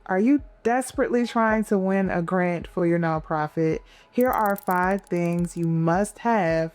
Are you desperately trying to win a grant for your nonprofit? Here are 5 things you must have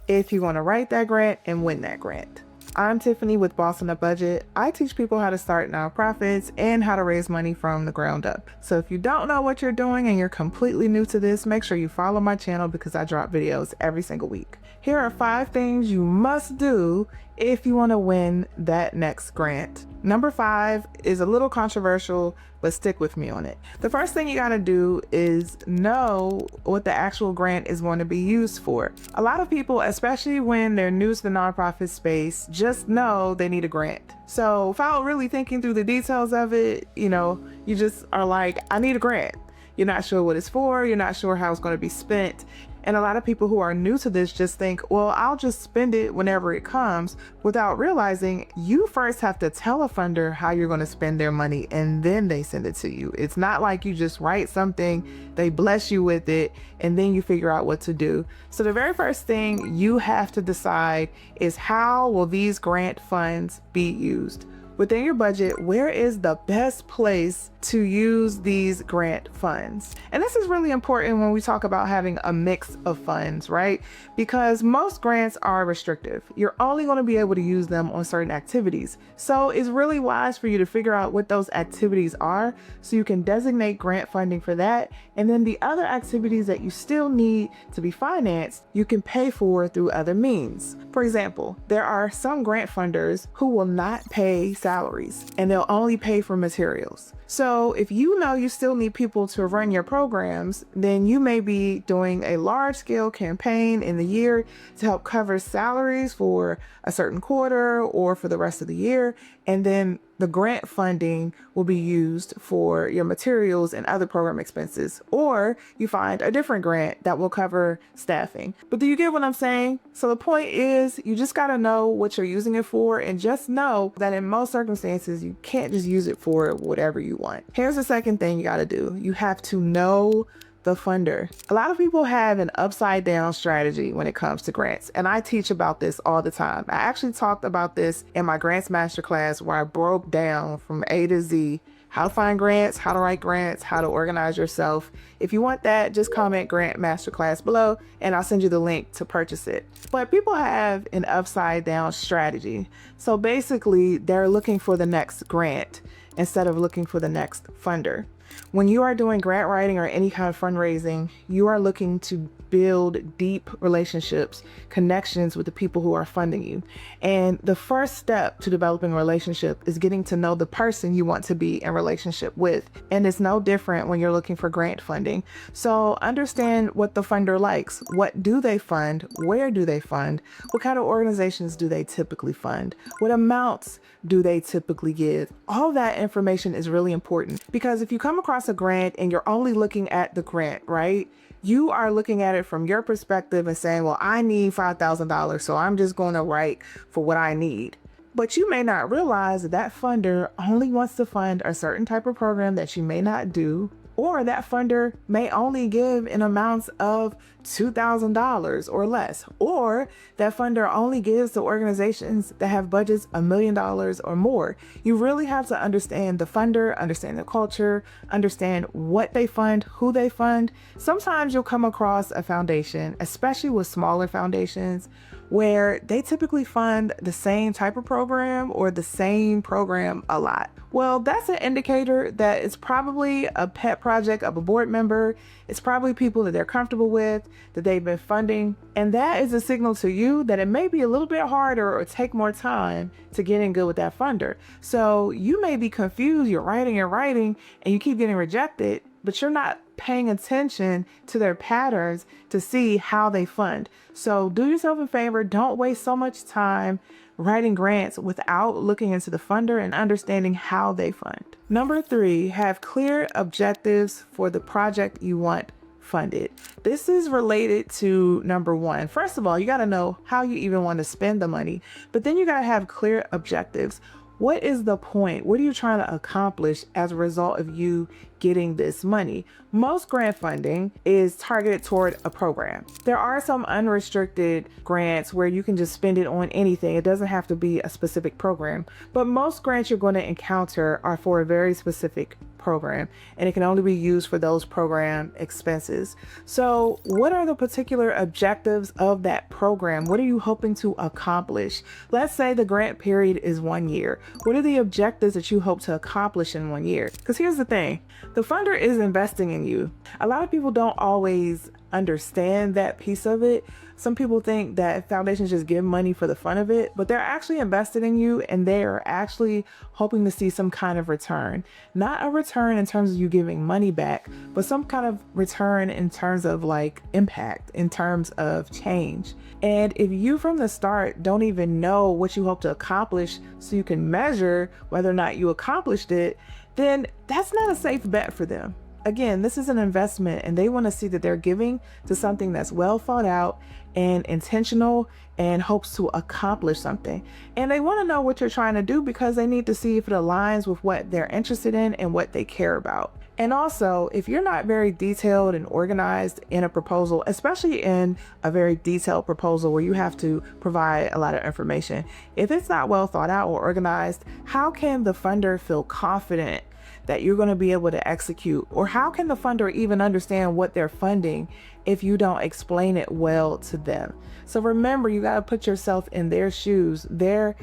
if you want to write that grant and win that grant. I'm Tiffany with Boss on a Budget. I teach people how to start nonprofits and how to raise money from the ground up. So if you don't know what you're doing and you're completely new to this, make sure you follow my channel because I drop videos every single week. Here are 5 things you must do if you want to win that next grant. Number 5 is a little controversial, but stick with me on it. The first thing you got to do is know what the actual grant is going to be used for. A lot of people, especially when they're new to the nonprofit space, just know they need a grant. So without really thinking through the details of it, you just are like, I need a grant. You're not sure what it's for. You're not sure how it's going to be spent. And a lot of people who are new to this just think, well, I'll just spend it whenever it comes, without realizing you first have to tell a funder how you're going to spend their money and then they send it to you. It's not like you just write something, they bless you with it, and then you figure out what to do. So the very first thing you have to decide is, how will these grant funds be used? Within your budget, where is the best place to use these grant funds? And this is really important when we talk about having a mix of funds, right? Because most grants are restrictive. You're only going to be able to use them on certain activities. So it's really wise for you to figure out what those activities are so you can designate grant funding for that. And then the other activities that you still need to be financed, you can pay for through other means. For example, there are some grant funders who will not pay salaries and they'll only pay for materials. So if you know you still need people to run your programs, then you may be doing a large scale campaign in the year to help cover salaries for a certain quarter or for the rest of the year. And then the grant funding will be used for your materials and other program expenses. Or you find a different grant that will cover staffing. But do you get what I'm saying? So the point is, you just got to know what you're using it for, and just know that in most circumstances, you can't just use it for whatever you want. Here's the second thing you got to do. You have to know the funder. A lot of people have an upside down strategy when it comes to grants, and I teach about this all the time. I actually talked about this in my grants masterclass, where I broke down from A to Z how to find grants, how to write grants, how to organize yourself. If you want that, just comment grant masterclass below and I'll send you the link to purchase it. But people have an upside down strategy. So basically, they're looking for the next grant instead of looking for the next funder. When you are doing grant writing or any kind of fundraising, you are looking to build deep relationships, connections with the people who are funding you. And the first step to developing a relationship is getting to know the person you want to be in relationship with. And it's no different when you're looking for grant funding. So understand what the funder likes. What do they fund? Where do they fund? What kind of organizations do they typically fund? What amounts do they typically give? All that information is really important, because if you come across a grant and you're only looking at the grant, right? You are looking at it from your perspective and saying, well, I need $5,000, so I'm just going to write for what I need. But you may not realize that that funder only wants to fund a certain type of program that you may not do, or that funder may only give in amounts of $2,000 or less, or that funder only gives to organizations that have budgets $1 million or more. You really have to understand the funder, understand the culture, understand what they fund, who they fund. Sometimes you'll come across a foundation, especially with smaller foundations, where they typically fund the same type of program or the same program a lot. Well, that's an indicator that it's probably a pet project of a board member. It's probably people that they're comfortable with, that they've been funding. And that is a signal to you that it may be a little bit harder or take more time to get in good with that funder. So you may be confused. You're writing and you keep getting rejected, but you're not paying attention to their patterns to see how they fund. So do yourself a favor. Don't waste so much time writing grants without looking into the funder and understanding how they fund. Number 3, have clear objectives for the project you want funded. This is related to number 1. First of all, you got to know how you even want to spend the money, but then you got to have clear objectives. What is the point? What are you trying to accomplish as a result of you getting this money? Most grant funding is targeted toward a program. There are some unrestricted grants where you can just spend it on anything. It doesn't have to be a specific program, but most grants you're going to encounter are for a very specific program, and it can only be used for those program expenses. So what are the particular objectives of that program? What are you hoping to accomplish? Let's say the grant period is 1 year. What are the objectives that you hope to accomplish in 1 year? Because here's the thing, the funder is investing in you. A lot of people don't always understand that piece of it. Some people think that foundations just give money for the fun of it, but they're actually invested in you, and they are actually hoping to see some kind of return. Not a return in terms of you giving money back, but some kind of return in terms of like impact, in terms of change. And if you from the start don't even know what you hope to accomplish so you can measure whether or not you accomplished it, then that's not a safe bet for them. Again, this is an investment, and they want to see that they're giving to something that's well thought out and intentional and hopes to accomplish something. And they want to know what you're trying to do because they need to see if it aligns with what they're interested in and what they care about. And also, if you're not very detailed and organized in a proposal, especially in a very detailed proposal where you have to provide a lot of information, if it's not well thought out or organized, how can the funder feel confident that you're going to be able to execute? Or how can the funder even understand what they're funding if you don't explain it well to them? So remember, you got to put yourself in their shoes. They're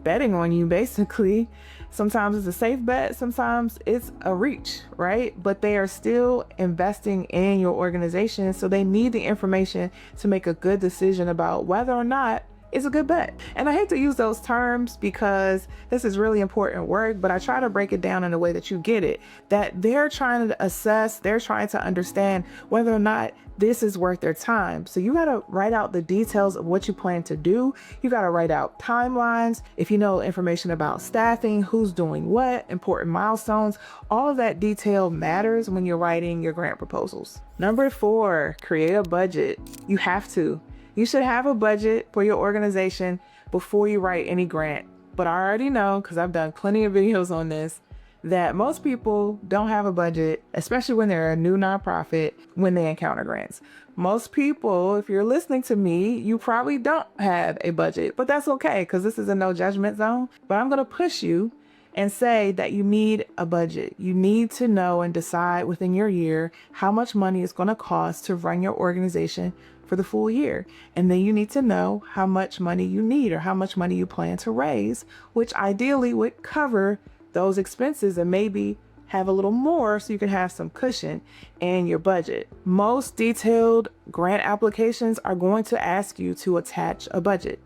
betting on you, basically. Sometimes it's a safe bet, sometimes it's a reach, right? But they are still investing in your organization, so they need the information to make a good decision about whether or not it's a good bet. And I hate to use those terms because this is really important work, but I try to break it down in a way that you get it, that they're trying to assess, they're trying to understand whether or not this is worth their time. So you got to write out the details of what you plan to do. You got to write out timelines. If you know information about staffing, who's doing what, important milestones, all of that detail matters when you're writing your grant proposals. Number 4, create a budget. You have to. You should have a budget for your organization before you write any grant. But I already know, because I've done plenty of videos on this, that most people don't have a budget, especially when they're a new nonprofit, when they encounter grants. Most people, if you're listening to me, you probably don't have a budget, but that's okay, because this is a no judgment zone. But I'm going to push you and say that you need a budget. You need to know and decide within your year how much money it's going to cost to run your organization for the full year. And then you need to know how much money you need or how much money you plan to raise, which ideally would cover those expenses and maybe have a little more so you can have some cushion in your budget. Most detailed grant applications are going to ask you to attach a budget.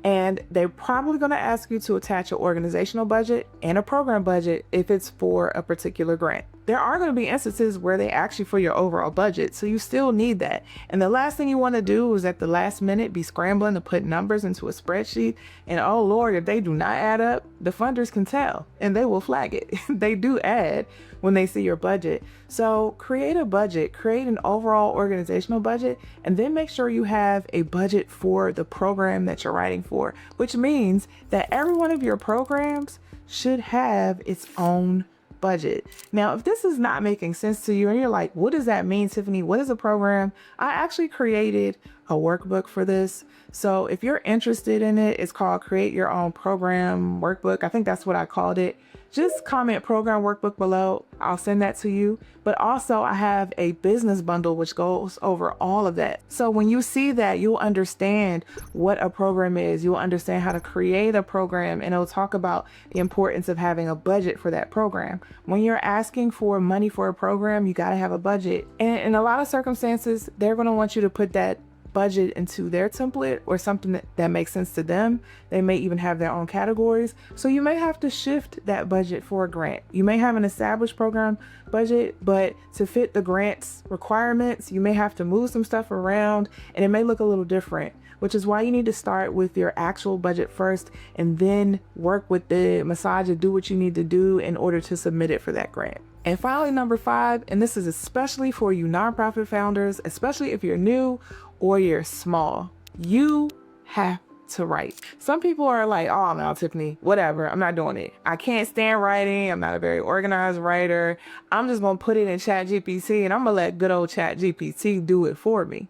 And they're probably going to ask you to attach an organizational budget and a program budget if it's for a particular grant. There are going to be instances where they ask you for your overall budget, so you still need that. And the last thing you want to do is at the last minute be scrambling to put numbers into a spreadsheet. And oh Lord, if they do not add up, the funders can tell and they will flag it. They do add when they see your budget. So create a budget, create an overall organizational budget, and then make sure you have a budget for the program that you're writing for, which means that every one of your programs should have its own budget. Now, if this is not making sense to you and you're like, what does that mean, Tiffany? What is a program? I actually created a workbook for this. So if you're interested in it, it's called Create Your Own Program Workbook. I think that's what I called it. Just comment program workbook below. I'll send that to you. But also I have a business bundle which goes over all of that. So when you see that, you'll understand what a program is. You'll understand how to create a program, and it'll talk about the importance of having a budget for that program. When you're asking for money for a program, you got to have a budget. And in a lot of circumstances, they're going to want you to put that budget into their template or something that makes sense to them. They may even have their own categories. So you may have to shift that budget for a grant. You may have an established program budget, but to fit the grant's requirements, you may have to move some stuff around and it may look a little different, which is why you need to start with your actual budget first and then work with the massage and do what you need to do in order to submit it for that grant. And finally, number 5, and this is especially for you nonprofit founders, especially if you're new or you're small, you have to write. Some people are like, oh no, Tiffany, whatever, I'm not doing it. I can't stand writing. I'm not a very organized writer. I'm just gonna put it in ChatGPT and I'm gonna let good old ChatGPT do it for me.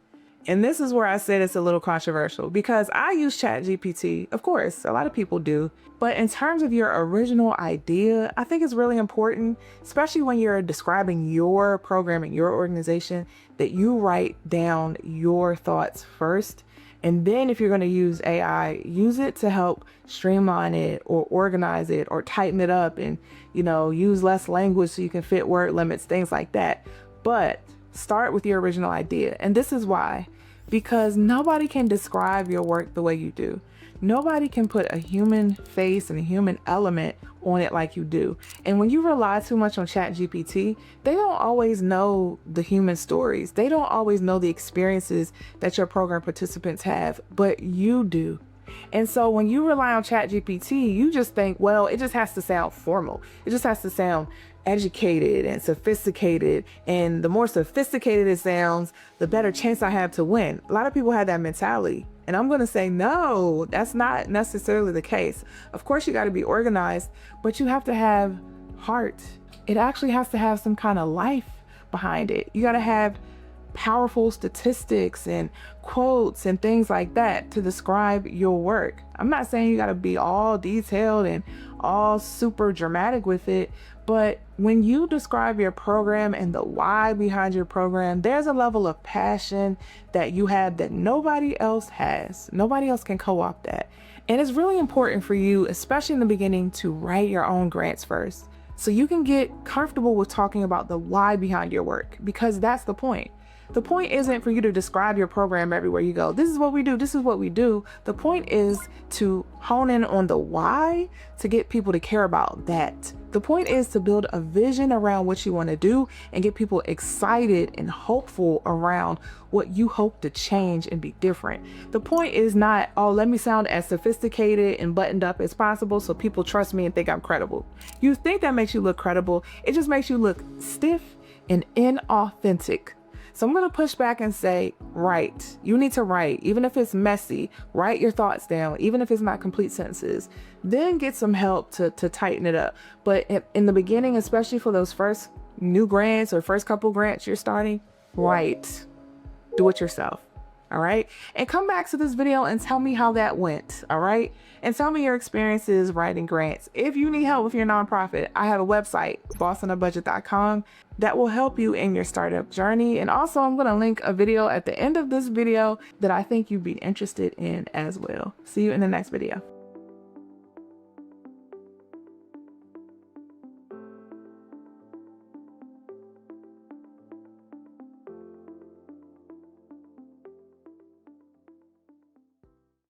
And this is where I said it's a little controversial because I use ChatGPT. Of course, a lot of people do. But in terms of your original idea, I think it's really important, especially when you're describing your program and your organization, that you write down your thoughts first. And then if you're going to use AI, use it to help streamline it or organize it or tighten it up and, use less language so you can fit word limits, things like that. But start with your original idea. And this is why. Because nobody can describe your work the way you do. Nobody can put a human face and a human element on it like you do. And when you rely too much on ChatGPT, they don't always know the human stories. They don't always know the experiences that your program participants have, but you do. And so when you rely on ChatGPT, you just think, well, it just has to sound formal. It just has to sound educated and sophisticated. And the more sophisticated it sounds, the better chance I have to win. A lot of people have that mentality. And I'm going to say, no, that's not necessarily the case. Of course, you got to be organized, but you have to have heart. It actually has to have some kind of life behind it. You got to have powerful statistics and quotes and things like that to describe your work. I'm not saying you got to be all detailed and all super dramatic with it, but when you describe your program and the why behind your program, there's a level of passion that you have that nobody else has. Nobody else can co-opt that. And it's really important for you, especially in the beginning, to write your own grants first, so you can get comfortable with talking about the why behind your work, because that's the point. The point isn't for you to describe your program everywhere you go. This is what we do. This is what we do. The point is to hone in on the why, to get people to care about that. The point is to build a vision around what you want to do and get people excited and hopeful around what you hope to change and be different. The point is not, oh, let me sound as sophisticated and buttoned up as possible so people trust me and think I'm credible. You think that makes you look credible. It just makes you look stiff and inauthentic. So I'm going to push back and say, write. You need to write, even if it's messy. Write your thoughts down, even if it's not complete sentences. Then get some help to tighten it up. But in the beginning, especially for those first new grants or first couple grants you're starting, write. Do it yourself. All right. And come back to this video and tell me how that went. All right. And tell me your experiences writing grants. If you need help with your nonprofit, I have a website, bossonabudget.com, that will help you in your startup journey. And also I'm going to link a video at the end of this video that I think you'd be interested in as well. See you in the next video.